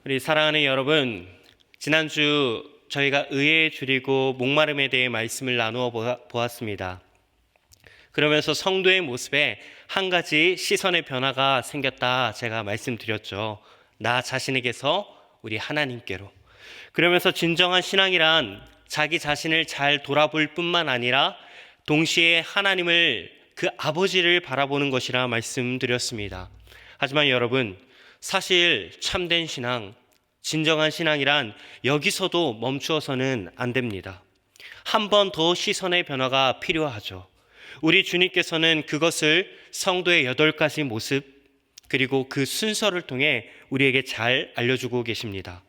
우리 사랑하는 여러분, 지난주 저희가 의에 줄이고 목마름에 대해 말씀을 나누어 보았습니다. 그러면서 성도의 모습에 한 가지 시선의 변화가 생겼다 제가 말씀드렸죠. 나 자신에게서 우리 하나님께로. 그러면서 진정한 신앙이란 자기 자신을 잘 돌아볼 뿐만 아니라 동시에 하나님을, 그 아버지를 바라보는 것이라 말씀드렸습니다. 하지만 여러분, 사실 참된 신앙, 진정한 신앙이란 여기서도 멈추어서는 안 됩니다. 한 번 더 시선의 변화가 필요하죠. 우리 주님께서는 그것을 성도의 8가지 모습, 그리고 그 순서를 통해 우리에게 잘 알려주고 계십니다.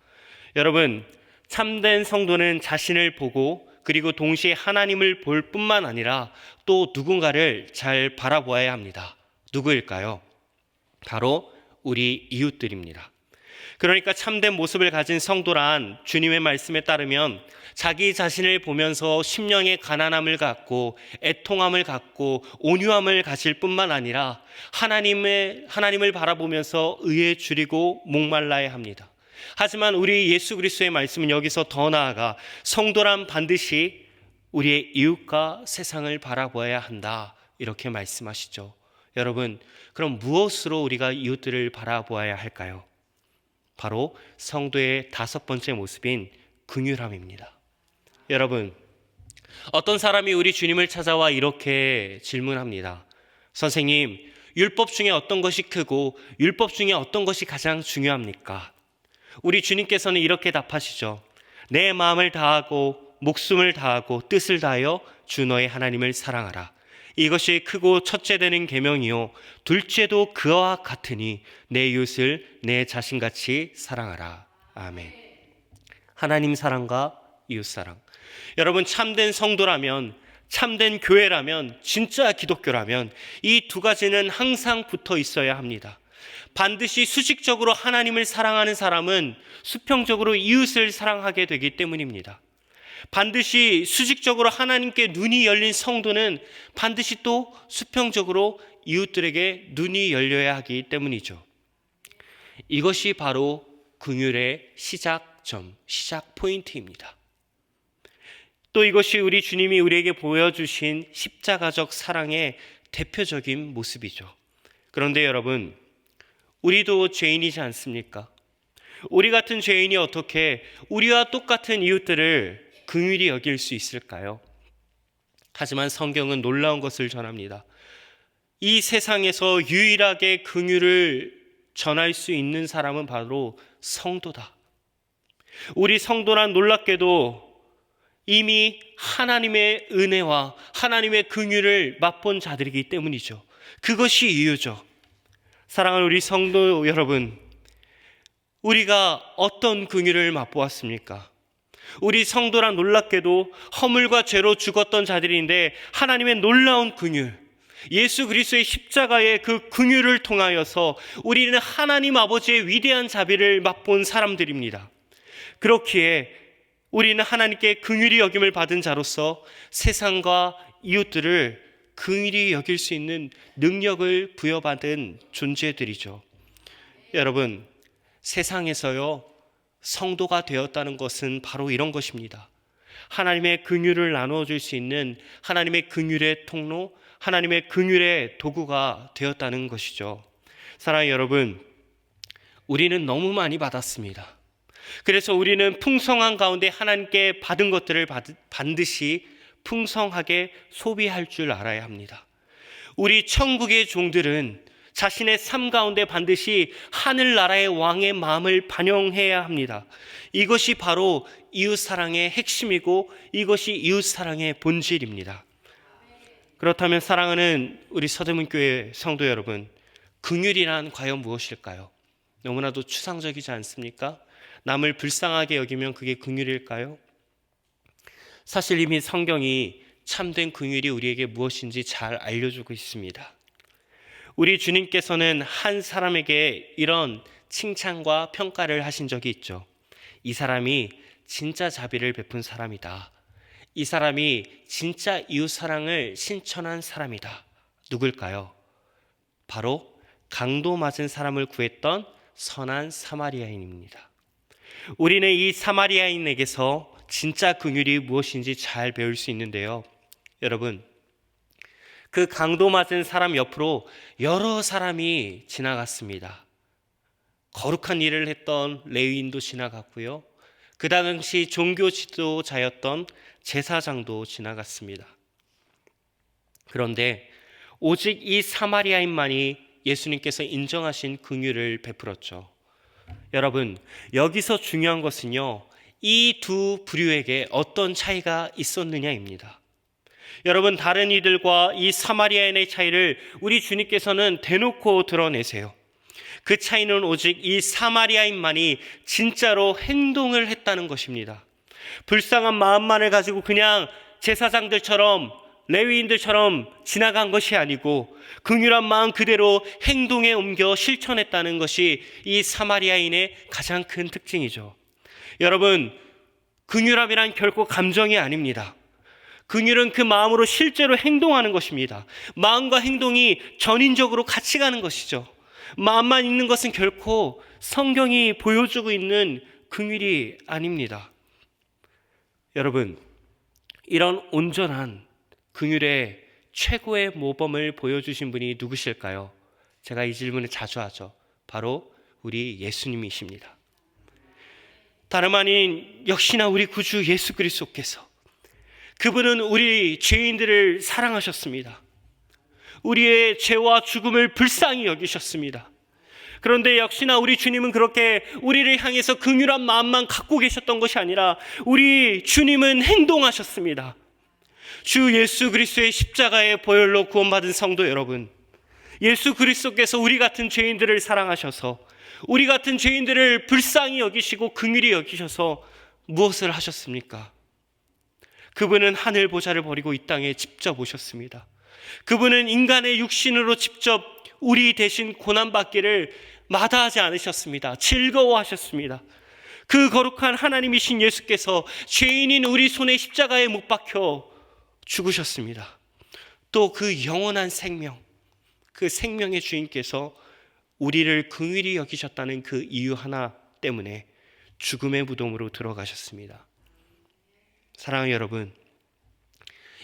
여러분, 참된 성도는 자신을 보고 그리고 동시에 하나님을 볼 뿐만 아니라 또 누군가를 잘 바라보아야 합니다. 누구일까요? 바로 우리 이웃들입니다. 그러니까 참된 모습을 가진 성도란 주님의 말씀에 따르면 자기 자신을 보면서 심령의 가난함을 갖고 애통함을 갖고 온유함을 가질 뿐만 아니라 하나님을 바라보면서 의에 줄이고 목말라야 합니다. 하지만 우리 예수 그리스도의 말씀은 여기서 더 나아가 성도란 반드시 우리의 이웃과 세상을 바라보아야 한다, 이렇게 말씀하시죠. 여러분, 그럼 무엇으로 우리가 이웃들을 바라보아야 할까요? 바로 성도의 5번째 모습인 긍휼함입니다. 여러분, 어떤 사람이 우리 주님을 찾아와 이렇게 질문합니다. 선생님, 율법 중에 어떤 것이 크고 율법 중에 어떤 것이 가장 중요합니까? 우리 주님께서는 이렇게 답하시죠. 내 마음을 다하고 목숨을 다하고 뜻을 다하여 주 너의 하나님을 사랑하라. 이것이 크고 첫째 되는 계명이요 둘째도 그와 같으니 내 이웃을 내 자신같이 사랑하라. 아멘. 하나님 사랑과 이웃 사랑. 여러분, 참된 성도라면, 참된 교회라면, 진짜 기독교라면 이 2가지는 항상 붙어 있어야 합니다. 반드시 수직적으로 하나님을 사랑하는 사람은 수평적으로 이웃을 사랑하게 되기 때문입니다. 반드시 수직적으로 하나님께 눈이 열린 성도는 반드시 또 수평적으로 이웃들에게 눈이 열려야 하기 때문이죠. 이것이 바로 긍휼의 시작점, 시작 포인트입니다. 또 이것이 우리 주님이 우리에게 보여주신 십자가적 사랑의 대표적인 모습이죠. 그런데 여러분, 우리도 죄인이지 않습니까? 우리 같은 죄인이 어떻게 우리와 똑같은 이웃들을 긍휼히 여길 수 있을까요? 하지만 성경은 놀라운 것을 전합니다. 이 세상에서 유일하게 긍휼을 전할 수 있는 사람은 바로 성도다. 우리 성도란 놀랍게도 이미 하나님의 은혜와 하나님의 긍휼을 맛본 자들이기 때문이죠. 그것이 이유죠. 사랑하는 우리 성도 여러분, 우리가 어떤 긍휼을 맛보았습니까? 우리 성도란 놀랍게도 허물과 죄로 죽었던 자들인데 하나님의 놀라운 긍휼, 예수 그리스도의 십자가의 그 긍휼을 통하여서 우리는 하나님 아버지의 위대한 자비를 맛본 사람들입니다. 그렇기에 우리는 하나님께 긍휼히 여김을 받은 자로서 세상과 이웃들을 긍휼히 여길 수 있는 능력을 부여받은 존재들이죠. 여러분, 세상에서요, 성도가 되었다는 것은 바로 이런 것입니다. 하나님의 긍휼을 나누어 줄 수 있는 하나님의 긍휼의 통로, 하나님의 긍휼의 도구가 되었다는 것이죠. 사랑하는 여러분, 우리는 너무 많이 받았습니다. 그래서 우리는 풍성한 가운데 하나님께 받은 것들을 반드시 풍성하게 소비할 줄 알아야 합니다. 우리 천국의 종들은 자신의 삶 가운데 반드시 하늘나라의 왕의 마음을 반영해야 합니다. 이것이 바로 이웃사랑의 핵심이고 이것이 이웃사랑의 본질입니다. 그렇다면 사랑하는 우리 서대문교회 성도 여러분, 긍휼이란 과연 무엇일까요? 너무나도 추상적이지 않습니까? 남을 불쌍하게 여기면 그게 긍휼일까요? 사실 이미 성경이 참된 긍휼이 우리에게 무엇인지 잘 알려주고 있습니다. 우리 주님께서는 한 사람에게 이런 칭찬과 평가를 하신 적이 있죠. 이 사람이 진짜 자비를 베푼 사람이다. 이 사람이 진짜 이웃사랑을 신천한 사람이다. 누굴까요? 바로 강도 맞은 사람을 구했던 선한 사마리아인입니다. 우리는 이 사마리아인에게서 진짜 긍휼이 무엇인지 잘 배울 수 있는데요. 여러분, 그 강도 맞은 사람 옆으로 여러 사람이 지나갔습니다. 거룩한 일을 했던 레위인도 지나갔고요. 그 당시 종교 지도자였던 제사장도 지나갔습니다. 그런데 오직 이 사마리아인만이 예수님께서 인정하신 긍휼을 베풀었죠. 여러분, 여기서 중요한 것은요, 이 두 부류에게 어떤 차이가 있었느냐입니다. 여러분, 다른 이들과 이 사마리아인의 차이를 우리 주님께서는 대놓고 드러내세요. 그 차이는 오직 이 사마리아인만이 진짜로 행동을 했다는 것입니다. 불쌍한 마음만을 가지고 그냥 제사장들처럼 레위인들처럼 지나간 것이 아니고 긍휼한 마음 그대로 행동에 옮겨 실천했다는 것이 이 사마리아인의 가장 큰 특징이죠. 여러분, 긍휼함이란 결코 감정이 아닙니다. 긍휼은 그 마음으로 실제로 행동하는 것입니다. 마음과 행동이 전인적으로 같이 가는 것이죠. 마음만 있는 것은 결코 성경이 보여주고 있는 긍휼이 아닙니다. 여러분, 이런 온전한 긍휼의 최고의 모범을 보여주신 분이 누구실까요? 제가 이 질문을 자주 하죠. 바로 우리 예수님이십니다. 다름 아닌 역시나 우리 구주 예수 그리스도께서, 그분은 우리 죄인들을 사랑하셨습니다. 우리의 죄와 죽음을 불쌍히 여기셨습니다. 그런데 역시나 우리 주님은 그렇게 우리를 향해서 긍휼한 마음만 갖고 계셨던 것이 아니라 우리 주님은 행동하셨습니다. 주 예수 그리스도의 십자가의 보혈로 구원받은 성도 여러분, 예수 그리스도께서 우리 같은 죄인들을 사랑하셔서 우리 같은 죄인들을 불쌍히 여기시고 긍휼히 여기셔서 무엇을 하셨습니까? 그분은 하늘 보좌를 버리고 이 땅에 직접 오셨습니다. 그분은 인간의 육신으로 직접 우리 대신 고난받기를 마다하지 않으셨습니다. 즐거워하셨습니다. 그 거룩한 하나님이신 예수께서 죄인인 우리 손에 십자가에 못 박혀 죽으셨습니다. 또 그 영원한 생명, 그 생명의 주인께서 우리를 긍휼히 여기셨다는 그 이유 하나 때문에 죽음의 무덤으로 들어가셨습니다. 사랑하는 여러분,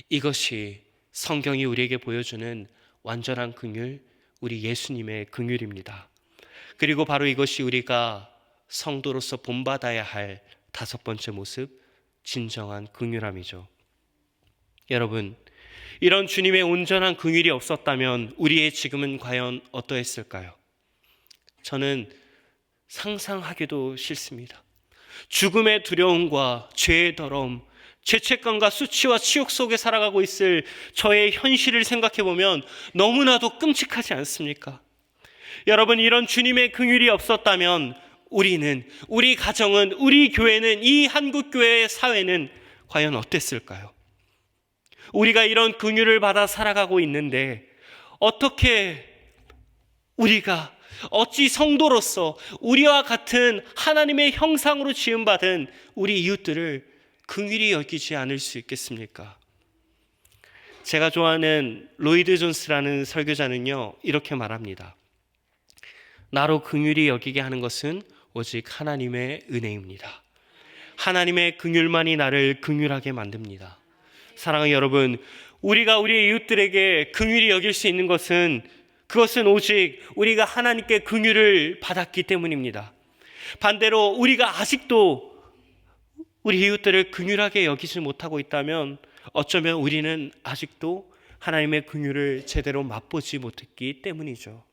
이것이 성경이 우리에게 보여주는 완전한 긍휼, 우리 예수님의 긍휼입니다. 그리고 바로 이것이 우리가 성도로서 본받아야 할 다섯 번째 모습, 진정한 긍휼함이죠. 여러분, 이런 주님의 온전한 긍휼이 없었다면 우리의 지금은 과연 어떠했을까요? 저는 상상하기도 싫습니다. 죽음의 두려움과 죄의 더러움, 죄책감과 수치와 치욕 속에 살아가고 있을 저의 현실을 생각해 보면 너무나도 끔찍하지 않습니까? 여러분, 이런 주님의 긍휼이 없었다면 우리는, 우리 가정은, 우리 교회는, 이 한국교회의 사회는 과연 어땠을까요? 우리가 이런 긍휼을 받아 살아가고 있는데 어떻게 우리가, 어찌 성도로서 우리와 같은 하나님의 형상으로 지음받은 우리 이웃들을 긍휼히 여기지 않을 수 있겠습니까? 제가 좋아하는 로이드 존스라는 설교자는요, 이렇게 말합니다. 나로 긍휼히 여기게 하는 것은 오직 하나님의 은혜입니다. 하나님의 긍휼만이 나를 긍휼하게 만듭니다. 사랑하는 여러분, 우리가 우리의 이웃들에게 긍휼히 여길 수 있는 것은, 그것은 오직 우리가 하나님께 긍휼을 받았기 때문입니다. 반대로 우리가 아직도 우리 이웃들을 긍휼하게 여기지 못하고 있다면 어쩌면 우리는 아직도 하나님의 긍휼을 제대로 맛보지 못했기 때문이죠.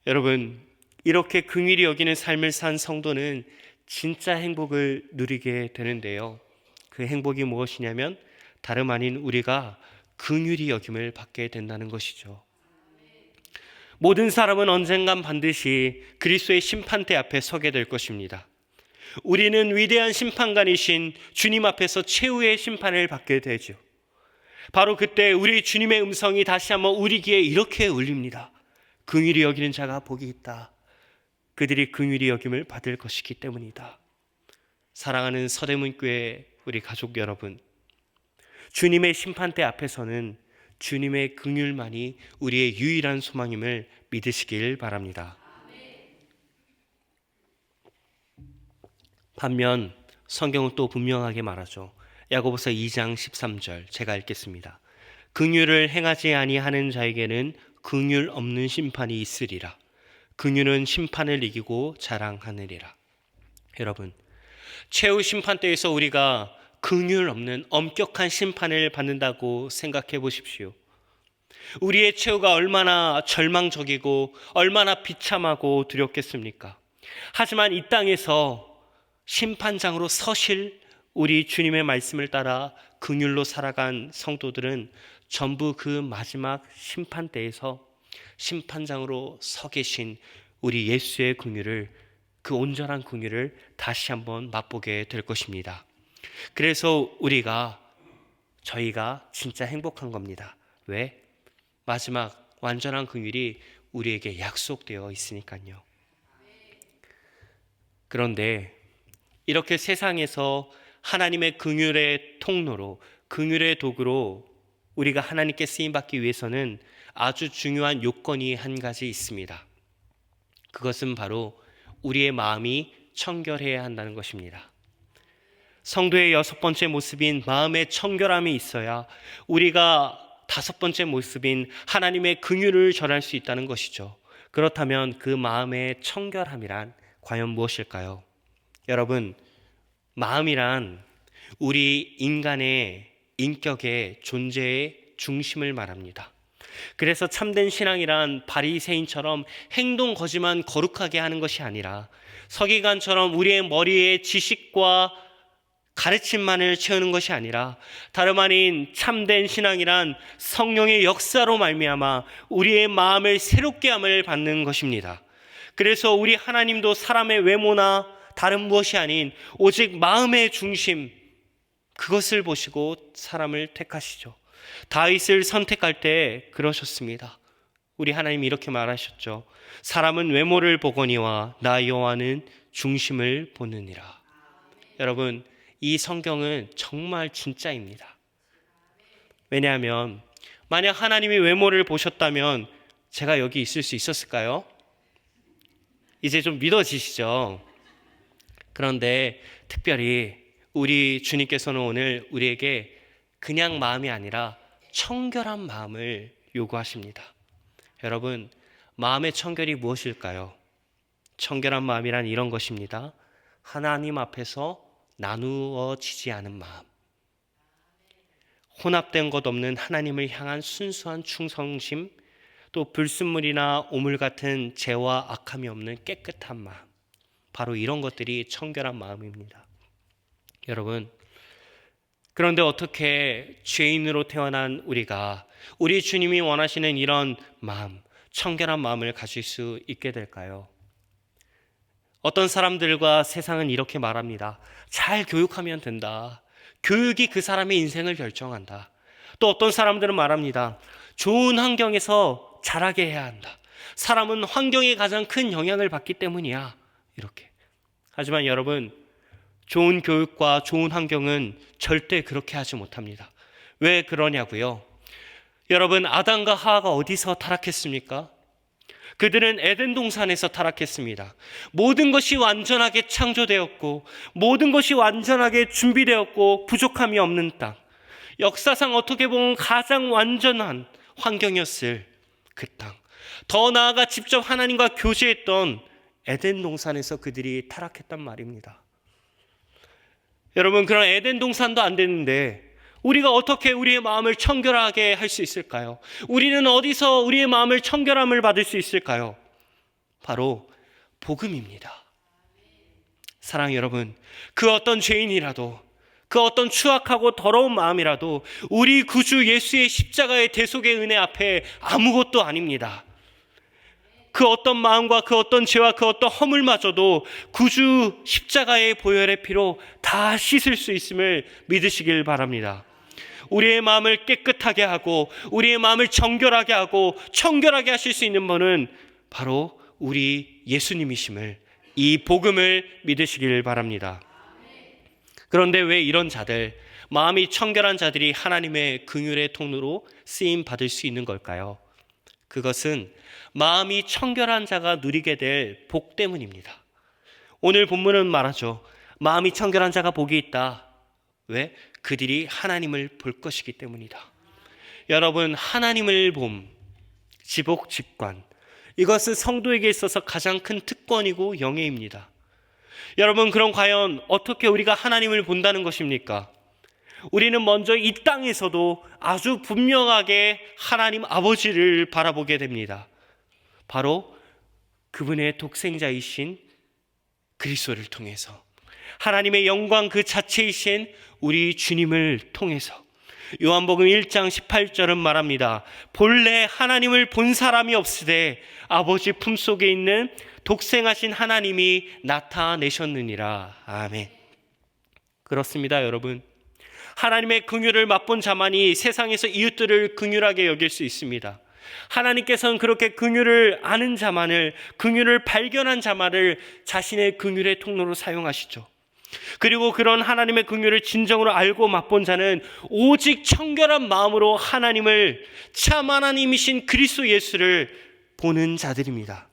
여러분, 이렇게 긍휼히 여기는 삶을 산 성도는 진짜 행복을 누리게 되는데요. 그 행복이 무엇이냐면 다름 아닌 우리가 긍휼히 여김을 받게 된다는 것이죠. 모든 사람은 언젠간 반드시 그리스도의 심판대 앞에 서게 될 것입니다. 우리는 위대한 심판관이신 주님 앞에서 최후의 심판을 받게 되죠. 바로 그때 우리 주님의 음성이 다시 한번 우리 귀에 이렇게 울립니다. 긍휼히 여기는 자가 복이 있다. 그들이 긍휼히 여김을 받을 것이기 때문이다. 사랑하는 서대문교회 우리 가족 여러분, 주님의 심판대 앞에서는 주님의 긍휼만이 우리의 유일한 소망임을 믿으시길 바랍니다. 반면 성경은 또 분명하게 말하죠. 야고보서 2장 13절 제가 읽겠습니다. 긍휼을 행하지 아니하는 자에게는 긍휼 없는 심판이 있으리라. 긍휼은 심판을 이기고 자랑하느니라. 여러분, 최후 심판 때에서 우리가 긍휼 없는 엄격한 심판을 받는다고 생각해 보십시오. 우리의 최후가 얼마나 절망적이고 얼마나 비참하고 두렵겠습니까? 하지만 이 땅에서 심판장으로 서실 우리 주님의 말씀을 따라 긍휼로 살아간 성도들은 전부 그 마지막 심판 때에서 심판장으로 서 계신 우리 예수의 긍휼을, 그 온전한 긍휼을 다시 한번 맛보게 될 것입니다. 그래서 저희가 진짜 행복한 겁니다. 왜? 마지막 완전한 긍휼이 우리에게 약속되어 있으니까요. 그런데 이렇게 세상에서 하나님의 긍휼의 통로로, 긍휼의 도구로 우리가 하나님께 쓰임받기 위해서는 아주 중요한 요건이 한 가지 있습니다. 그것은 바로 우리의 마음이 청결해야 한다는 것입니다. 성도의 6번째 모습인 마음의 청결함이 있어야 우리가 5번째 모습인 하나님의 긍휼을 전할 수 있다는 것이죠. 그렇다면 그 마음의 청결함이란 과연 무엇일까요? 여러분, 마음이란 우리 인간의 인격의 존재의 중심을 말합니다. 그래서 참된 신앙이란 바리새인처럼 행동 거지만 거룩하게 하는 것이 아니라 서기관처럼 우리의 머리에 지식과 가르침만을 채우는 것이 아니라 다름 아닌 참된 신앙이란 성령의 역사로 말미암아 우리의 마음을 새롭게 함을 받는 것입니다. 그래서 우리 하나님도 사람의 외모나 다른 무엇이 아닌 오직 마음의 중심, 그것을 보시고 사람을 택하시죠. 다윗을 선택할 때 그러셨습니다. 우리 하나님이 이렇게 말하셨죠. 사람은 외모를 보거니와 나 여호와는 중심을 보느니라. 여러분, 이 성경은 정말 진짜입니다. 왜냐하면 만약 하나님이 외모를 보셨다면 제가 여기 있을 수 있었을까요? 이제 좀 믿어지시죠? 그런데 특별히 우리 주님께서는 오늘 우리에게 그냥 마음이 아니라 청결한 마음을 요구하십니다. 여러분, 마음의 청결이 무엇일까요? 청결한 마음이란 이런 것입니다. 하나님 앞에서 나누어지지 않은 마음, 혼합된 것 없는 하나님을 향한 순수한 충성심, 또 불순물이나 오물 같은 죄와 악함이 없는 깨끗한 마음, 바로 이런 것들이 청결한 마음입니다. 여러분, 그런데 어떻게 죄인으로 태어난 우리가 우리 주님이 원하시는 이런 마음, 청결한 마음을 가질 수 있게 될까요? 어떤 사람들과 세상은 이렇게 말합니다. 잘 교육하면 된다. 교육이 그 사람의 인생을 결정한다. 또 어떤 사람들은 말합니다. 좋은 환경에서 자라게 해야 한다. 사람은 환경에 가장 큰 영향을 받기 때문이야. 이렇게. 하지만 여러분, 좋은 교육과 좋은 환경은 절대 그렇게 하지 못합니다. 왜 그러냐고요? 여러분, 아담과 하와가 어디서 타락했습니까? 그들은 에덴 동산에서 타락했습니다. 모든 것이 완전하게 창조되었고 모든 것이 완전하게 준비되었고 부족함이 없는 땅, 역사상 어떻게 보면 가장 완전한 환경이었을 그 땅, 더 나아가 직접 하나님과 교제했던 에덴 동산에서 그들이 타락했단 말입니다. 여러분, 그런 에덴 동산도 안 됐는데 우리가 어떻게 우리의 마음을 청결하게 할 수 있을까요? 우리는 어디서 우리의 마음을 청결함을 받을 수 있을까요? 바로 복음입니다. 사랑 여러분, 그 어떤 죄인이라도, 그 어떤 추악하고 더러운 마음이라도 우리 구주 예수의 십자가의 대속의 은혜 앞에 아무것도 아닙니다. 그 어떤 마음과 그 어떤 죄와 그 어떤 허물마저도 구주 십자가의 보혈의 피로 다 씻을 수 있음을 믿으시길 바랍니다. 우리의 마음을 깨끗하게 하고 우리의 마음을 정결하게 하고 청결하게 하실 수 있는 분은 바로 우리 예수님이심을, 이 복음을 믿으시길 바랍니다. 그런데 왜 이런 자들, 마음이 청결한 자들이 하나님의 긍휼의 통로로 쓰임 받을 수 있는 걸까요? 그것은 마음이 청결한 자가 누리게 될 복 때문입니다. 오늘 본문은 말하죠. 마음이 청결한 자가 복이 있다. 왜? 그들이 하나님을 볼 것이기 때문이다. 여러분, 하나님을 봄, 지복 직관, 이것은 성도에게 있어서 가장 큰 특권이고 영예입니다. 여러분, 그럼 과연 어떻게 우리가 하나님을 본다는 것입니까? 우리는 먼저 이 땅에서도 아주 분명하게 하나님 아버지를 바라보게 됩니다. 바로 그분의 독생자이신 그리스도를 통해서, 하나님의 영광 그 자체이신 우리 주님을 통해서. 요한복음 1장 18절은 말합니다. 본래 하나님을 본 사람이 없으되 아버지 품속에 있는 독생하신 하나님이 나타내셨느니라. 아멘. 그렇습니다, 여러분. 하나님의 긍휼을 맛본 자만이 세상에서 이웃들을 긍휼하게 여길 수 있습니다. 하나님께서는 그렇게 긍휼을 아는 자만을, 긍휼을 발견한 자만을 자신의 긍휼의 통로로 사용하시죠. 그리고 그런 하나님의 긍휼을 진정으로 알고 맛본 자는 오직 청결한 마음으로 하나님을, 참 하나님이신 그리스도 예수를 보는 자들입니다.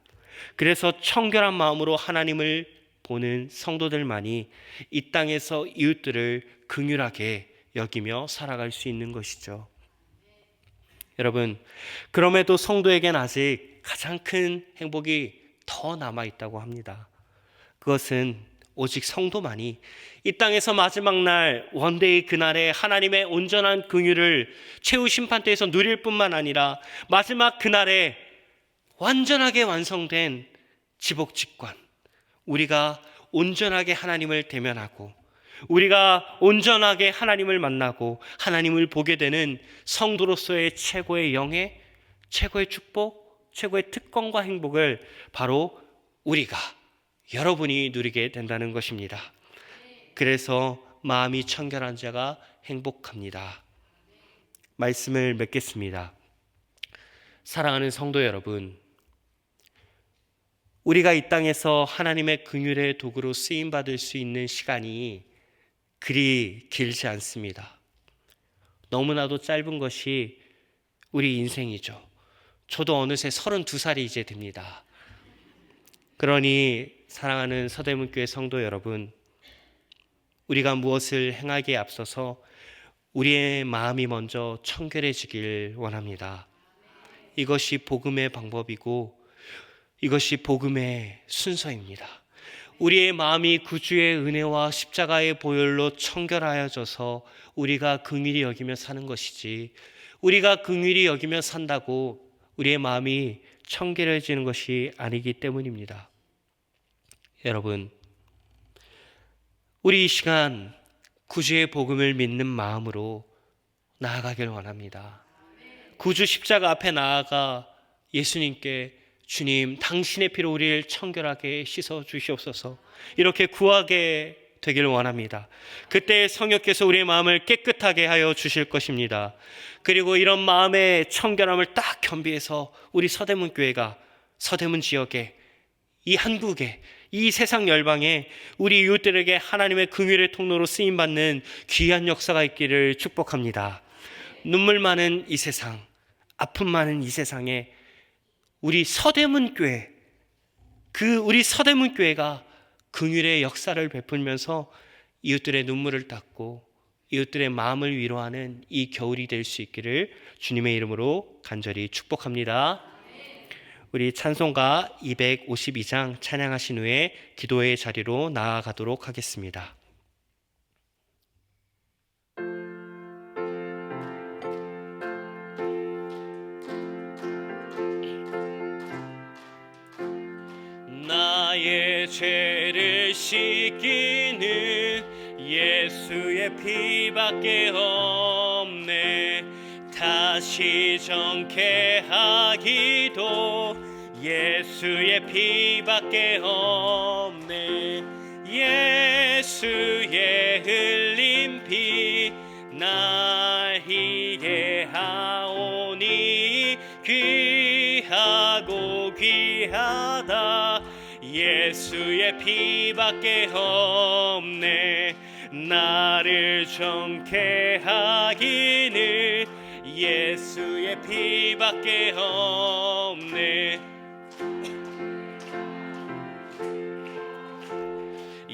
그래서 청결한 마음으로 하나님을 보는 성도들만이 이 땅에서 이웃들을 긍휼하게 여기며 살아갈 수 있는 것이죠. 여러분, 그럼에도 성도에겐 아직 가장 큰 행복이 더 남아있다고 합니다. 그것은 오직 성도만이 이 땅에서 마지막 날, 원데이 그날에 하나님의 온전한 긍휼을 최후 심판대에서 누릴 뿐만 아니라 마지막 그날에 완전하게 완성된 지복직관, 우리가 온전하게 하나님을 대면하고 우리가 온전하게 하나님을 만나고 하나님을 보게 되는 성도로서의 최고의 영예, 최고의 축복, 최고의 특권과 행복을 바로 우리가, 여러분이 누리게 된다는 것입니다. 그래서 마음이 청결한 자가 행복합니다. 말씀을 맺겠습니다. 사랑하는 성도 여러분, 우리가 이 땅에서 하나님의 긍휼의 도구로 쓰임받을 수 있는 시간이 그리 길지 않습니다. 너무나도 짧은 것이 우리 인생이죠. 저도 어느새 32살이 이제 됩니다. 그러니 사랑하는 서대문교회 성도 여러분, 우리가 무엇을 행하기에 앞서서 우리의 마음이 먼저 청결해지길 원합니다. 이것이 복음의 방법이고 이것이 복음의 순서입니다. 우리의 마음이 구주의 은혜와 십자가의 보혈로 청결하여져서 우리가 긍휼히 여기며 사는 것이지, 우리가 긍휼히 여기며 산다고 우리의 마음이 청결해지는 것이 아니기 때문입니다. 여러분, 우리 이 시간 구주의 복음을 믿는 마음으로 나아가길 원합니다. 구주 십자가 앞에 나아가 예수님께 주님, 당신의 피로 우리를 청결하게 씻어 주시옵소서, 이렇게 구하게 되기를 원합니다. 그때 성령께서 우리의 마음을 깨끗하게 하여 주실 것입니다. 그리고 이런 마음의 청결함을 딱 겸비해서 우리 서대문교회가 서대문 지역에, 이 한국에, 이 세상 열방에 우리 이웃들에게 하나님의 긍휼의 통로로 쓰임받는 귀한 역사가 있기를 축복합니다. 눈물 많은 이 세상, 아픔 많은 이 세상에 우리 서대문교회, 우리 서대문교회가 긍휼의 역사를 베풀면서 이웃들의 눈물을 닦고 이웃들의 마음을 위로하는 이 겨울이 될 수 있기를 주님의 이름으로 간절히 축복합니다. 우리 찬송가 252장 찬양하신 후에 기도의 자리로 나아가도록 하겠습니다. 나의 죄를 씻기는 예수의 피밖에 없네. 다시 정케하기도 예수의 피밖에 없네. 예수의 흘린 피 날 이해하오니 귀하고 귀하다. 예수의 피밖에 없네. 나를 정케 하기는 예수의 피밖에 없네.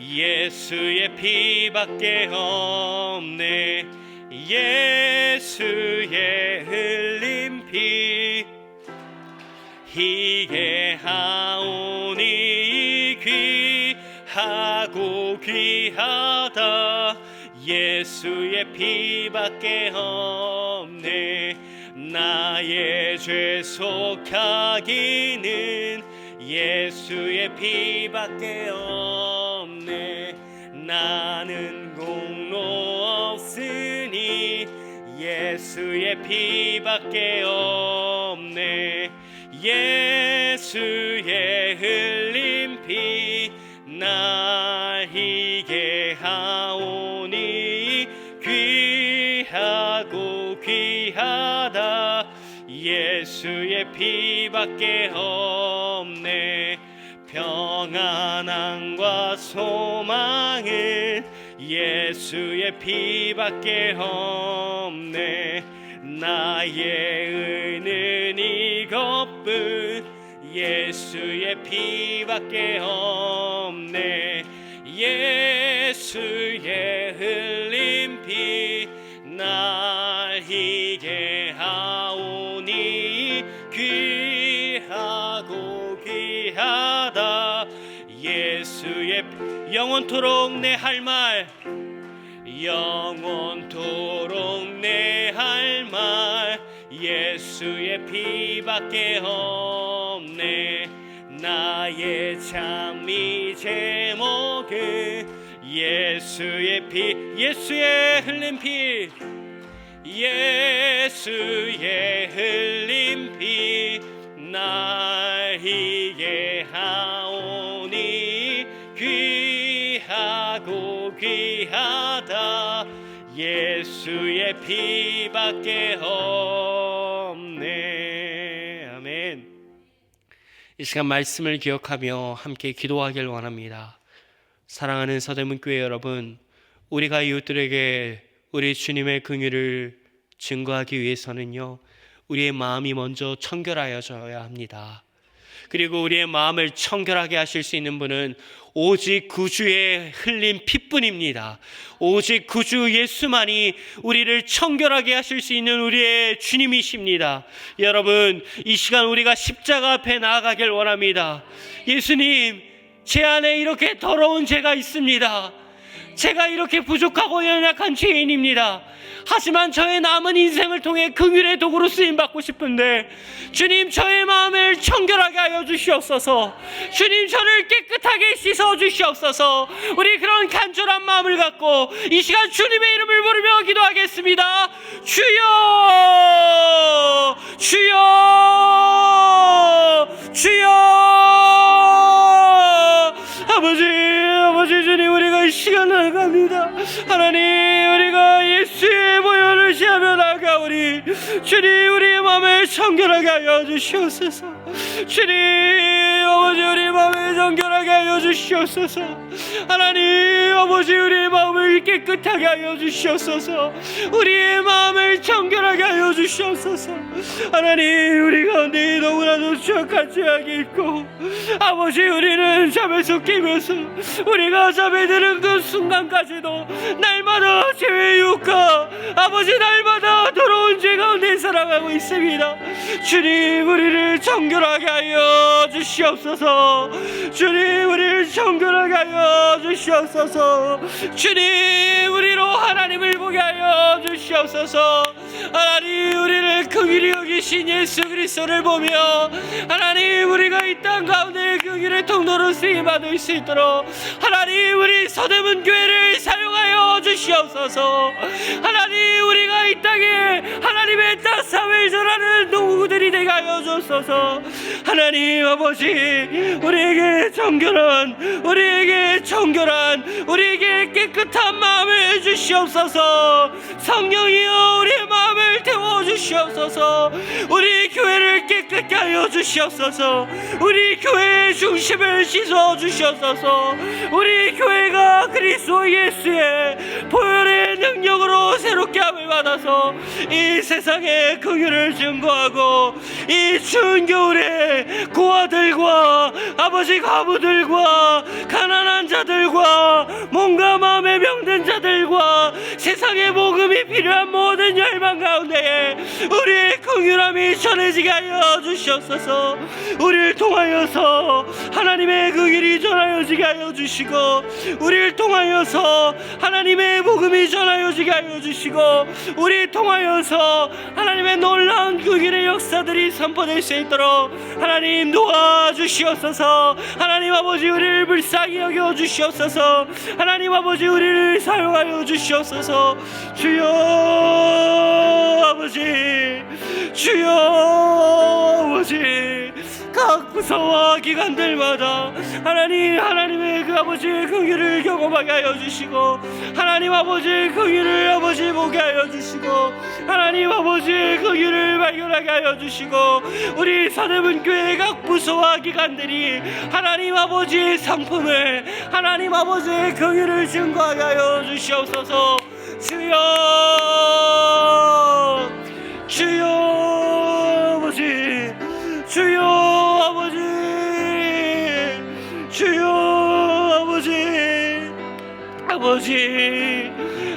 예수의 피밖에 없네. 예수의 흘린 피 이게 하오니 귀하고 귀하다. 예수의 피밖에 없네. 나의 죄 속하기는 예수의 피밖에 없네. 나는 공로 없으니 예수의 피밖에 없네. 예수의 흘린 피 날 희게 하오니 귀하고 귀하다. 예수의 피밖에 없네. 평안함과 소망은 예수의 피밖에 없네. 나의 의는 이것뿐 예수의 피밖에 없네. 예수의 흘린 피 날 희게 하오니 귀하고 귀하다. 예수의 영원토록 내 할 말 영원토록 내 할 말 예수의 피밖에 없네. 나의 찬미 제목은 예수의 피 예수의 흘린 피 예수의 흘린 피 날 희게 하오니 귀하고 귀하다. 예수의 피밖에 없네. 아멘. 이 시간 말씀을 기억하며 함께 기도하길 원합니다. 사랑하는 서대문교회 여러분, 우리가 이웃들에게 우리 주님의 긍휼을 증거하기 위해서는요, 우리의 마음이 먼저 청결하여져야 합니다. 그리고 우리의 마음을 청결하게 하실 수 있는 분은 오직 구주의 흘린 피뿐입니다. 오직 구주 예수만이 우리를 청결하게 하실 수 있는 우리의 주님이십니다. 여러분, 이 시간 우리가 십자가 앞에 나아가길 원합니다. 예수님, 제 안에 이렇게 더러운 죄가 있습니다. 제가 이렇게 부족하고 연약한 죄인입니다. 하지만 저의 남은 인생을 통해 긍휼의 도구로 쓰임받고 싶은데 주님, 저의 마음을 청결하게 하여 주시옵소서. 주님, 저를 깨끗하게 씻어 주시옵소서. 우리 그런 간절한 마음을 갖고 이 시간 주님의 이름을 부르며 기도하겠습니다. 주여, 주여, 주여. 아버지 주님, 우리가 이 시간 나아갑니다. 하나님, 우리가 예수의 보혈을 시하며 나아가오니 주님, 우리의 마음을 청결하게 하여 주시옵소서. 주님, 아버지, 우리의 마음을 청결하게 하여 주시옵소서. 하나님, 아버지, 우리의 마음을 깨끗하게 하여 주시옵소서. 우리의 마음을 청결하게 하여 주시옵소서. 하나님, 우리 가운데 너무나도 추악한 죄악이 있고 아버지, 우리는 잠에서 깨면서 우리가 잠에 드는 그 순간까지도 날마다 죄의 유혹과 아버지, 날마다 더러운 죄 가운데 살아가고 있습니다. 주님, 우리를 청결하게 하여 주시옵소서. 주님, 우리를 청결하게 하여 주시옵소서. 주님, 우리로 하나님을 보게 하여 주시옵소서. 하나님, 우리를 긍휼히 여기신 예수 그리스도를 보며 하나님, 우리가 이 땅 가운데 긍휼의 통로로 쓰임받을 수 있도록 하나님, 우리 서대문 교회를 사용하여 주시옵소서. 하나님, 우리가 이 땅에 하나님의 따사회를 전하는 농구들이 되게 하여 주옵소서. 하나님 아버지, 우리에게 정결한, 우리에게 깨끗한 마음을 주시옵소서. 성령이여, 우리의 마음을 태워주시옵소서. 우리 교회를 깨끗게 하여 주시옵소서. 우리 교회의 중심을 씻어주시옵소서. 우리 교회가 그리스도 예수의 보혈의 능력으로 새롭게 함을 받아서 이 세상에 긍휼을 증거하고 이 추운 겨울에 고아들과 아버지, 과부들과 가난한 자들과 자들과 세상의 복음이 필요한 모든 열방 가운데에 우리의 긍휼함이 전해지게 하여 주시옵소서. 우리를 통하여서 하나님의 그 길이 전하여지게 하여 주시고, 우리를 통하여서 하나님의 복음이 전하여지게 하여 주시고, 우리를 통하여서 하나님의 놀라운 그 길의 역사들이 선포될 수 있도록 하나님 도와주시옵소서. 하나님 아버지, 우리를 불쌍히 여겨 주시옵소서. 하나님 아버지, 우리를 사용하여 주시옵소서. 주여 아버지, 주여 아버지, 각 부서와 기관들마다 하나님의 그 아버지의 긍휼을 경험하게 하여 주시고, 하나님 아버지의 긍휼을 아버지 보게 하여 주시고, 하나님 아버지의 긍휼을 발견하게 하여 주시고, 우리 서대문교회 각 부서와 기관들이 하나님 아버지의 상품을, 하나님 아버지의 긍휼을 증거하게 하여 주시옵소서. 주여 아버지, 주여 아버지, 주여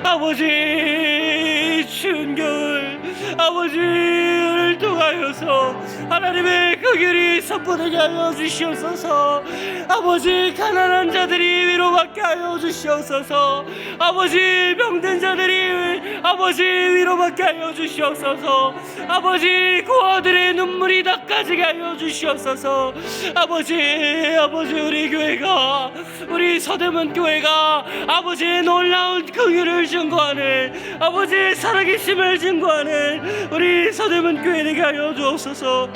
아버지, 추운 겨울 아버지를 통하여서 하나님의 그 길이 선포되게 하여 주시옵소서. 아버지, 가난한 자들이 위로받게 하여 주시옵소서. 아버지, 병든 자들이 아버지 위로받게 하여 주시옵소서. 아버지, 고아들의 눈물이 닦아지게 하여 주시옵소서. 아버지, 우리 교회가, 우리 서대문 교회가 아버지의 놀라운 긍휼을 증거하는, 아버지의 살아계심을 증거하는 우리 서대문 교회 되게 하여 주옵소서.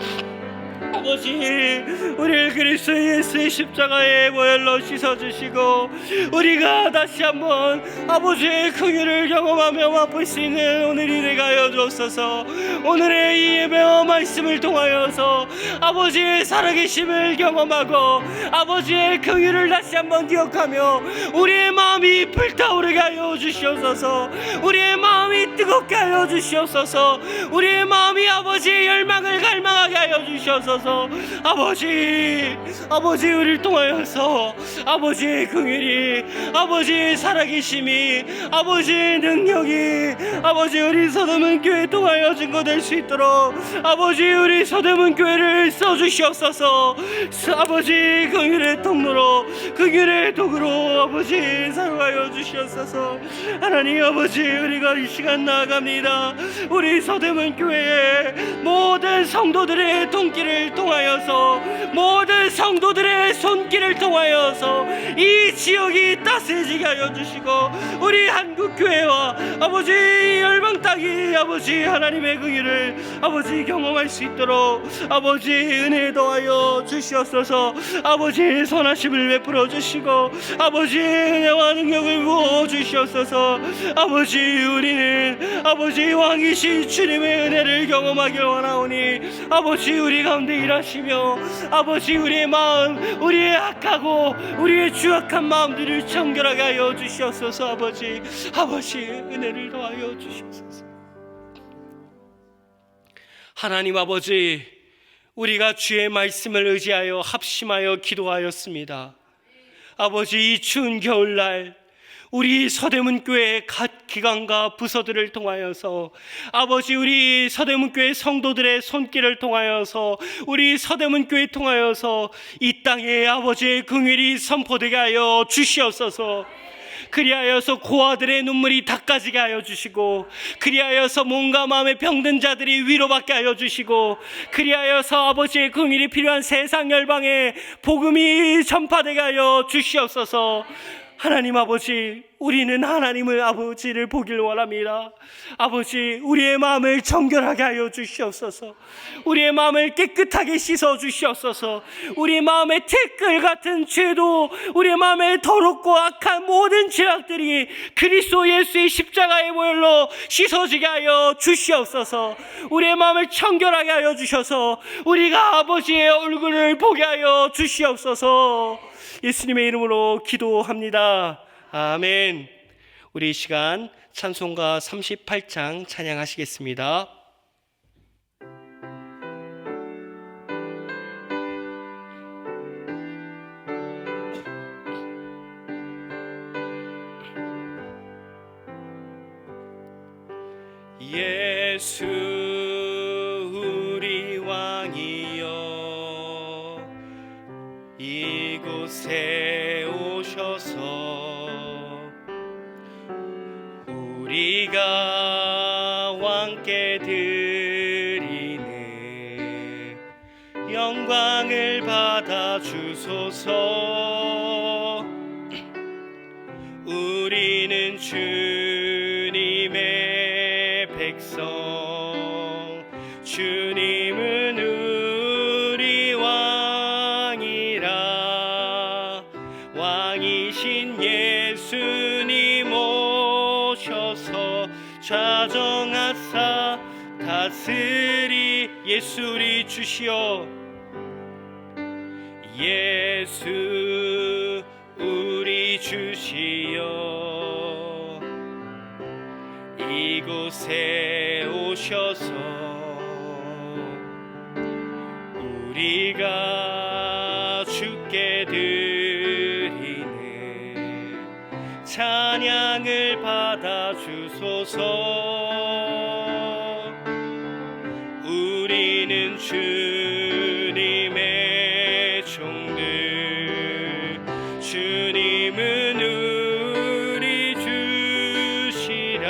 아버지, 우리를 그리스도 예수의 십자가의 보혈로 씻어주시고, 우리가 다시 한번 아버지의 긍휼을 경험하며 맛볼 수 있는 오늘이 되게 하여 주옵소서. 오늘의 이 예배와 말씀을 통하여서 아버지의 살아계심을 경험하고 아버지의 긍휼을 다시 한번 기억하며 우리의 마음이 불타오르게 하여 주시옵소서. 우리의 마음이 뜨겁게 하여 주시옵소서. 우리의 마음이 아버지의 열망을 갈망하게 하여 주시옵소서. 아버지, 우리를 통하여서 아버지의 긍휼이, 아버지의 살아계심이, 아버지의 능력이 아버지 우리 서대문 교회 통하여 증거될 수 있도록 아버지 우리 서대문 교회를 써주시옵소서. 아버지, 긍휼의 통로로, 긍휼의 도구로 아버지 사용하여 주시옵소서. 하나님 아버지, 우리가 이 시간 나아갑니다. 우리 서대문 교회의 모든 성도들의 손길을 통하여서, 모든 성도들의 손길을 통하여서 이 지역이 따스해지게 하여 주시고, 우리 한국교회와 아버지 열방 땅이 아버지 하나님의 긍휼을 아버지 경험할 수 있도록 아버지 은혜 더하여 주시옵소서. 아버지 선하심을 베풀어 주시고 아버지 은혜와 능력을 부어 주시옵소서. 아버지, 우리는 아버지 왕이신 주님의 은혜를 경험하길 원하오니 아버지 우리 가운데 일하시며 아버지 우리의 마음, 우리의 악하고 우리의 추악한 마음들을 정결하게 하여 주시옵소서. 아버지 은혜를 더하여 주시옵소서. 하나님 아버지, 우리가 주의 말씀을 의지하여 합심하여 기도하였습니다. 아버지, 이 추운 겨울날 우리 서대문교회 각 기관과 부서들을 통하여서 아버지 우리 서대문교회 성도들의 손길을 통하여서 우리 서대문교회 통하여서 이 땅에 아버지의 긍휼이 선포되게 하여 주시옵소서. 그리하여서 고아들의 눈물이 닦아지게 하여 주시고, 그리하여서 몸과 마음의 병든 자들이 위로받게 하여 주시고, 그리하여서 아버지의 긍휼이 필요한 세상 열방에 복음이 전파되게 하여 주시옵소서. 하나님 아버지, 우리는 하나님을 아버지를 보길 원합니다. 아버지, 우리의 마음을 정결하게 하여 주시옵소서. 우리의 마음을 깨끗하게 씻어 주시옵소서. 우리의 마음의 티끌 같은 죄도, 우리의 마음에 더럽고 악한 모든 죄악들이 그리스도 예수의 십자가의 보혈로 씻어지게 하여 주시옵소서. 우리의 마음을 청결하게 하여 주셔서 우리가 아버지의 얼굴을 보게 하여 주시옵소서. 예수님의 이름으로 기도합니다. 아멘. 우리 이 시간 찬송가 38장 찬양하시겠습니다. 예수 우리 왕이여 이곳에 오셔서 우리가 왕께 드리네 영광을 받아 주소서. 우리는 주님의 백성 주님은 우리 왕이라 왕이신 예수님 오셔서 좌정하사 다스리 예수 우리 주시오 예수 우리 주시여 이곳에 오셔서 우리가 주께 드리네 찬양을 받아 주소서. 우리는 주님의 종들 주님은 우리 주시라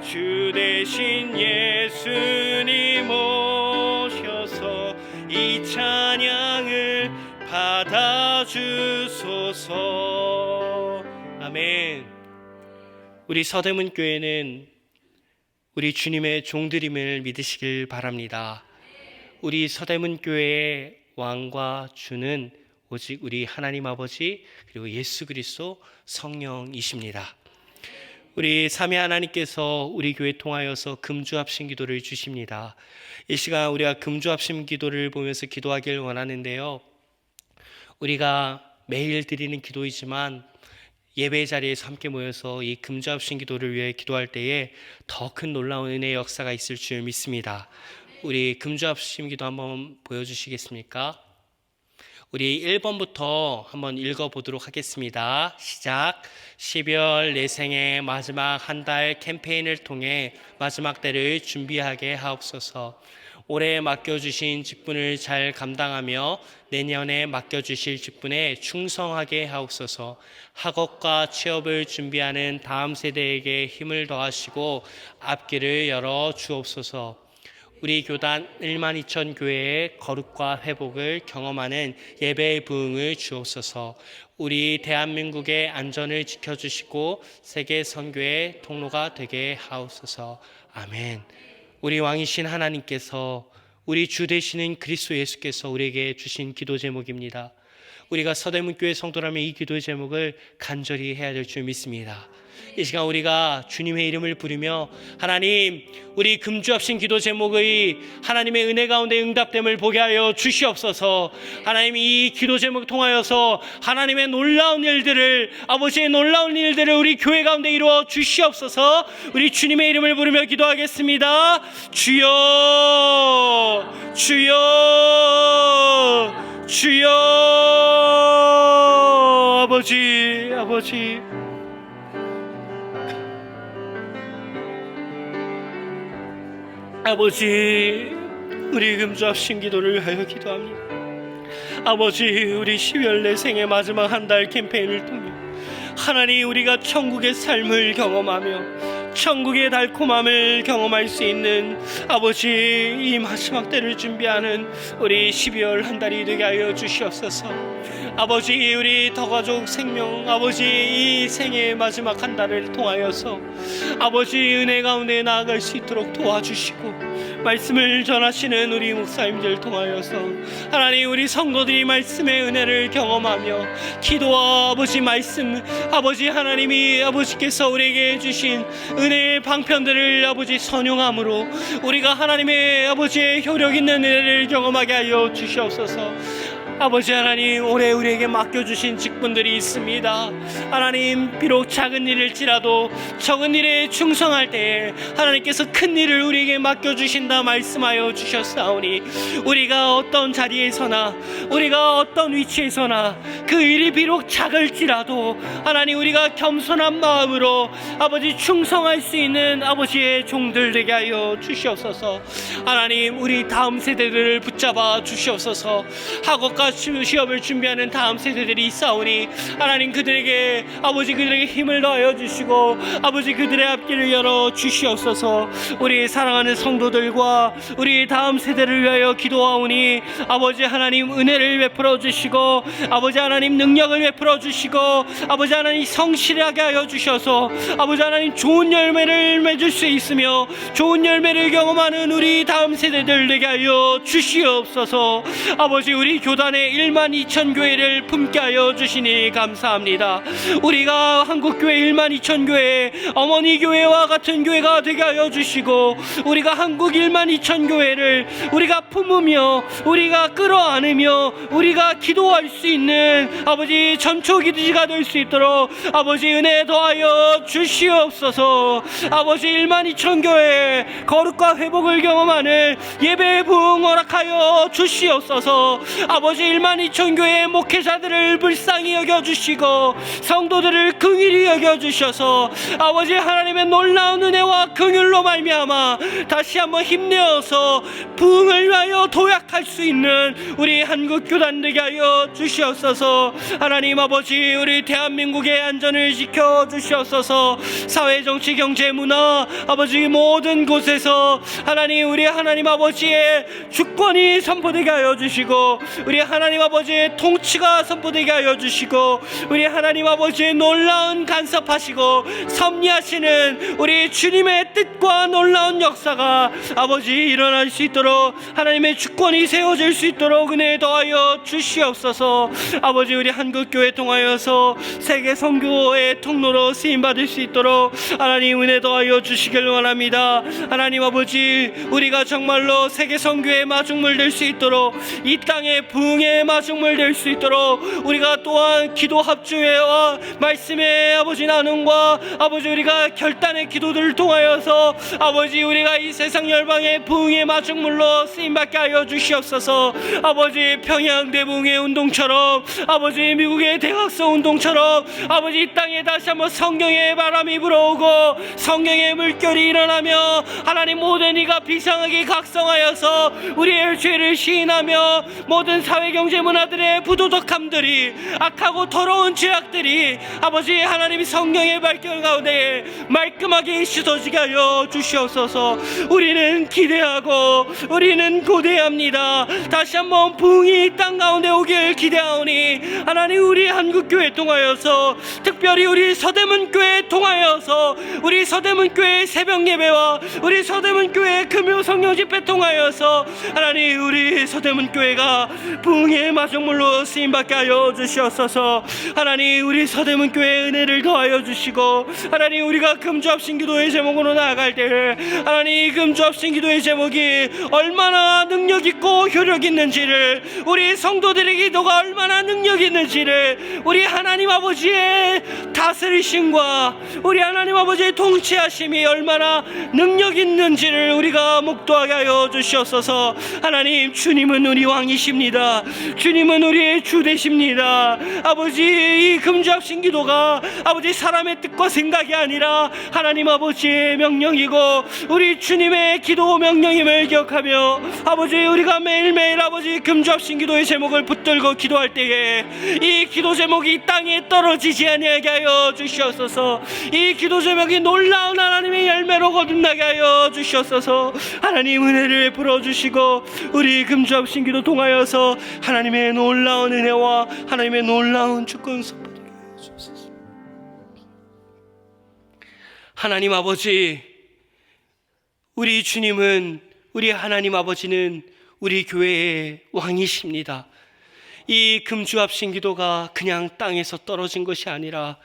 주 대신 예수님 오셔서 이 찬양을 받아 주소서. 아멘. 우리 서대문 교회는 우리 주님의 종들임을 믿으시길 바랍니다. 우리 서대문 교회의 왕과 주는 오직 우리 하나님 아버지 그리고 예수 그리스도 성령이십니다. 우리 삼위 하나님께서 우리 교회 통하여서 금주합심 기도를 주십니다. 이 시간 우리가 금주합심 기도를 보면서 기도하길 원하는데요, 우리가 매일 드리는 기도이지만 예배 자리에서 함께 모여서 이 금주합심 기도를 위해 기도할 때에 더 큰 놀라운 은혜의 역사가 있을 줄 믿습니다. 우리 금주합심 기도 한번 보여주시겠습니까? 우리 1번부터 한번 읽어보도록 하겠습니다. 시작. 12월 내 생의 마지막 한 달 캠페인을 통해 마지막 때를 준비하게 하옵소서. 올해 맡겨주신 직분을 잘 감당하며 내년에 맡겨주실 직분에 충성하게 하옵소서. 학업과 취업을 준비하는 다음 세대에게 힘을 더하시고 앞길을 열어 주옵소서. 우리 교단 12,000 교회의 거룩과 회복을 경험하는 예배의 부흥을 주옵소서. 우리 대한민국의 안전을 지켜주시고 세계 선교의 통로가 되게 하옵소서. 아멘. 우리 왕이신 하나님께서 우리 주 되시는 그리스도 예수께서 우리에게 주신 기도 제목입니다. 우리가 서대문교회 성도라면 이 기도 제목을 간절히 해야 될 줄 믿습니다. 이 시간 우리가 주님의 이름을 부르며 하나님, 우리 금주합심 기도 제목의 하나님의 은혜 가운데 응답됨을 보게 하여 주시옵소서. 하나님, 이 기도 제목 통하여서 하나님의 놀라운 일들을, 아버지의 놀라운 일들을 우리 교회 가운데 이루어 주시옵소서. 우리 주님의 이름을 부르며 기도하겠습니다. 주여, 주여, 주여. 아버지, 아버지, 아버지, 우리 금주합심 기도를 위하여 기도합니다. 아버지, 우리 12월 내 생의 마지막 한 달 캠페인을 통해 하나님, 우리가 천국의 삶을 경험하며 천국의 달콤함을 경험할 수 있는 아버지, 이 마지막 때를 준비하는 우리 12월 한 달이 되게 하여 주시옵소서. 아버지, 우리 더가족 생명, 아버지, 이 생의 마지막 한 달을 통하여서 아버지 은혜 가운데 나아갈 수 있도록 도와주시고, 말씀을 전하시는 우리 목사님들 통하여서 하나님, 우리 성도들이 말씀의 은혜를 경험하며 기도와 아버지 말씀, 아버지 하나님이 아버지께서 우리에게 주신 은혜의 방편들을 아버지 선용함으로 우리가 하나님의 아버지의 효력 있는 은혜를 경험하게 하여 주시옵소서. 아버지 하나님, 올해 우리에게 맡겨주신 직분들이 있습니다. 하나님, 비록 작은 일일지라도 적은 일에 충성할 때에 하나님께서 큰 일을 우리에게 맡겨주신다 말씀하여 주셨사오니, 우리가 어떤 자리에서나 우리가 어떤 위치에서나 그 일이 비록 작을지라도 하나님, 우리가 겸손한 마음으로 아버지 충성할 수 있는 아버지의 종들 되게 하여 주시옵소서. 하나님, 우리 다음 세대들을 붙잡아 주시옵소서. 학업과 시험을 준비하는 다음 세대들이 있사오니 하나님, 그들에게 아버지 그들에게 힘을 더하여 주시고 아버지 그들의 앞길을 열어 주시옵소서. 우리 사랑하는 성도들과 우리 다음 세대를 위하여 기도하오니 아버지 하나님, 은혜를 베풀어 주시고 아버지 하나님, 능력을 베풀어 주시고 아버지 하나님, 성실하게 하여 주셔서 아버지 하나님, 좋은 열매를 맺을 수 있으며 좋은 열매를 경험하는 우리 다음 세대들 되게 하여 주시옵소서. 아버지, 우리 교단의 1만 2천 교회를 품게 하여 주시니 감사합니다. 우리가 한국교회 1만 2천 교회, 어머니 교회와 같은 교회가 되게 하여 주시고 우리가 한국 1만 2천 교회를 우리가 품으며 우리가 끌어안으며 우리가 기도할 수 있는 아버지 전초기지가 될 수 있도록 아버지 은혜 더하여 주시옵소서. 아버지 1만 2천 교회 거룩과 회복을 경험하는 예배의 부흥 허락하여 주시옵소서. 아버지 1만 2천 교회 목회자들을 불쌍히 여겨주시고 성도들을 긍휼히 여겨주셔서 아버지 하나님의 놀라운 은혜와 긍휼로 말미암아 다시 한번 힘내어서 부흥을 위하여 도약할 수 있는 우리 한국교단 되게 하여 주시옵소서. 하나님 아버지, 우리 대한민국의 안전을 지켜주시옵소서. 사회, 정치, 경제, 문화 아버지 모든 곳에서 하나님, 우리 하나님 아버지의 주권이 선포되게 하여 주시고 우리 하나님 아버지의 통치가 선포되게 하여 주시고 우리 하나님 아버지의 놀라운 간섭하시고 섭리하시는 우리 주님의 뜻과 놀라운 역사가 아버지 일어날 수 있도록 하나님의 주권이 세워질 수 있도록 은혜 더하여 주시옵소서. 아버지, 우리 한국교회 통하여서 세계 선교의 통로로 쓰임받을 수 있도록 하나님 은혜 더하여 주시길 원합니다. 하나님 아버지, 우리가 정말로 세계 선교의 마중물 될 수 있도록 이 땅의 부흥의 마중물 될 수 있도록 우리가 또한 기도 합주회와 말씀의 아버지 나눔과 아버지 우리가 결단의 기도들을 통하여서 아버지 우리가 이 세상 열방의 부흥의 마중물로 쓰임받게 하여 주시옵소서. 아버지, 평양 대부흥의 운동처럼 아버지 미국의 대학서 운동처럼 아버지 이 땅에 다시 한번 성령의 바람이 불어오고 성령의 물결이 일어나며 하나님 모든 이가 비상하게 각성하여서 우리의 죄를 시인하며 모든 사회 경제 문화들의 부도덕함들이 악하고 더러운 죄악들이 아버지 하나님 성령의 발견 가운데 말끔하게 씻어지게 하여 주시옵소서. 우리는 기대하고 우리는 고대합니다. 다시 한번 부흥이 이 땅 가운데 오길 기대하오니 하나님, 우리 한국교회 통하여서 특별히 우리 서대문교회 통하여서 우리 서대문교회 새벽예배와 우리 서대문교회 금요 성령 집회 통하여서 하나님, 우리 서대문교회가 부흥의 마중물로 쓰임받게 하여 주시옵소서. 하나님, 우리 서대문교회 은혜를 더하여 주시고 하나님, 우리가 금주합신 기도의 제목으로 나아갈 때 하나님, 금주합신 기도의 제목이 얼마나 능력 있고 효력 있는지를, 우리 성도들의 기도가 얼마나 능력 있는지를, 우리 하나님 아버지의 다스리심과 우리 하나님 아버지의 통치하심이 얼마나 능력 있는지를 우리가 목도하게 하여 주시옵소서. 하나님, 주님은 우리 왕이십니다. 주님은 우리의 주 되십니다. 아버지, 이 금주합신 기도가 아버지 사람의 뜻과 생각이 아니라 하나님 아버지의 명령이고 우리 주님의 기도 명령임을 기억하며 아버지, 우리가 매일매일 아버지 금주합신 기도의 제목을 붙들고 기도할 때에 이 기도 제목이 이 땅에 떨어지지 아니하게 하여 주시옵소서. 이 기도 제목이 놀라운 하나님의 열매로 거듭나게 하여 주시옵소서. 하나님, 은혜를 풀어주시고 우리 금주합신 기도 통하여서 하나님의 놀라운 은혜와 하나님의 놀라운 주권 선포되게 하여 주옵소서. 하나님 아버지, 우리 주님은, 우리 하나님 아버지는 우리 교회의 왕이십니다. 이 금주합심 기도가 그냥 땅에서 떨어진 것이 아니라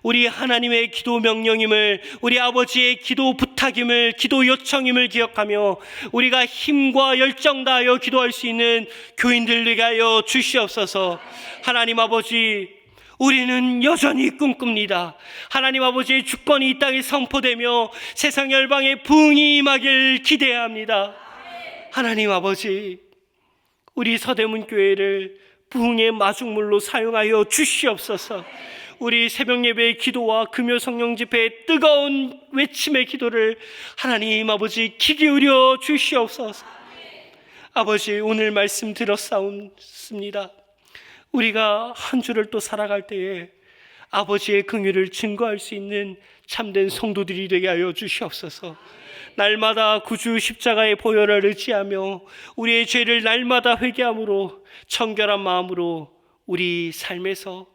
우리 하나님의 기도 명령임을, 우리 아버지의 기도 부탁임을, 기도 요청임을 기억하며 우리가 힘과 열정 다하여 기도할 수 있는 교인들 되게 하여 주시옵소서. 하나님 아버지, 우리는 여전히 꿈꿉니다. 하나님 아버지의 주권이 이 땅에 선포되며 세상 열방에 부흥이 임하길 기대해야 합니다. 하나님 아버지, 우리 서대문 교회를 부흥의 마중물로 사용하여 주시옵소서. 우리 새벽 예배의 기도와 금요 성령 집회의 뜨거운 외침의 기도를 하나님 아버지 귀 기울여 주시옵소서. 아버지, 오늘 말씀 들었사옵습니다. 우리가 한 주를 또 살아갈 때에 아버지의 긍휼을 증거할 수 있는 참된 성도들이 되게 하여 주시옵소서. 날마다 구주 십자가의 보혈을 의지하며 우리의 죄를 날마다 회개함으로 청결한 마음으로 우리 삶에서,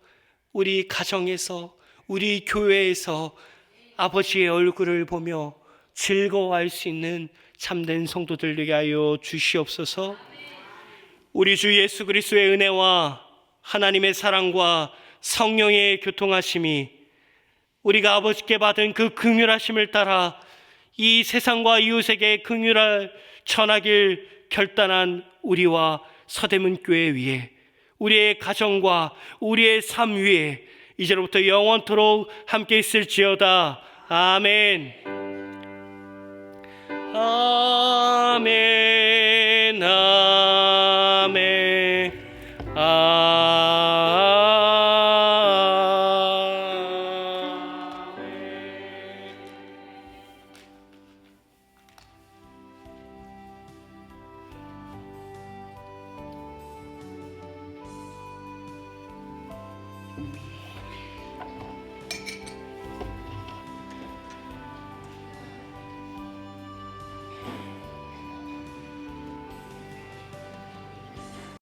우리 가정에서, 우리 교회에서 아버지의 얼굴을 보며 즐거워할 수 있는 참된 성도들 되게 하여 주시옵소서. 우리 주 예수 그리스도의 은혜와 하나님의 사랑과 성령의 교통하심이 우리가 아버지께 받은 그 긍휼하심을 따라 이 세상과 이웃에게 긍휼을 전하길 결단한 우리와 서대문 교회 위에, 우리의 가정과 우리의 삶 위에 이제로부터 영원토록 함께 있을지어다. 아멘. 아멘.